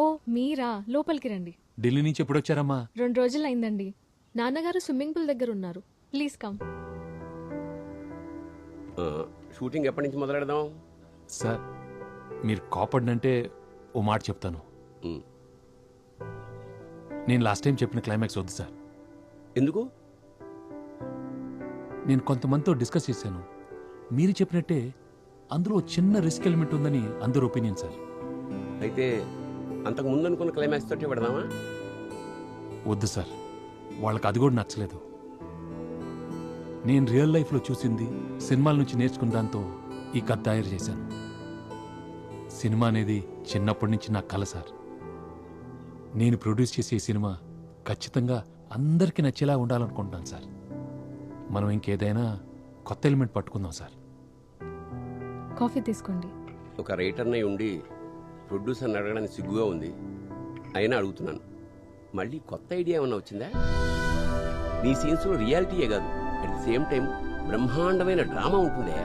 ఓ మీరా, లోపలికి రండి. ఢిల్లీ నుంచి ఎప్పుడు వచ్చారమ్మా? 2 రోజులు అయిందండి. నాన్నగారు స్విమ్మింగ్ పూల్ దగ్గర ఉన్నారు. Please come. షూటింగ్ ఎప్పటి నుంచి మొదలెడదాం? సార్ మీరు కోపడినంటే ఓ మాట చెప్తాను. నేను లాస్ట్ టైం చెప్పిన క్లైమాక్స్ వద్దు సార్. ఎందుకు? నేను కొంతమందితో డిస్కస్ చేశాను. మీరు చెప్పినట్టే అందులో చిన్న రిస్క్ ఎలిమెంట్ ఉందని అందరూ ఒపీనియన్ సార్. అయితే అంతకు ముందు అనుకున్న క్లైమాక్స్ తోటి పెడదామా? వద్దు సార్, వాళ్ళకి అది కూడా నచ్చలేదు. నేను రియల్ లైఫ్లో చూసింది, సినిమాల నుంచి నేర్చుకున్న దాంతో ఈ కథ తయారు చేశాను. సినిమా అనేది చిన్నప్పటి నుంచి నా కల సార్. నేను ప్రొడ్యూస్ చేసే ఈ సినిమా ఖచ్చితంగా అందరికీ నచ్చేలా ఉండాలనుకుంటున్నాను సార్. మనం ఇంకేదైనా కొత్త ఎలిమెంట్ పట్టుకుందాం సార్. కాఫీ తీసుకోండి. ఒక రైటర్ని ఉండి ప్రొడ్యూసర్ని అడగడానికి సిగ్గుగా ఉంది, అయినా అడుగుతున్నాను. మళ్ళీ కొత్త ఐడియా ఏమన్నా వచ్చిందా? నీ సీన్స్లో రియాలిటీయే కాదు, అట్ ది సేమ్ టైం బ్రహ్మాండమైన డ్రామా ఉంటుందే.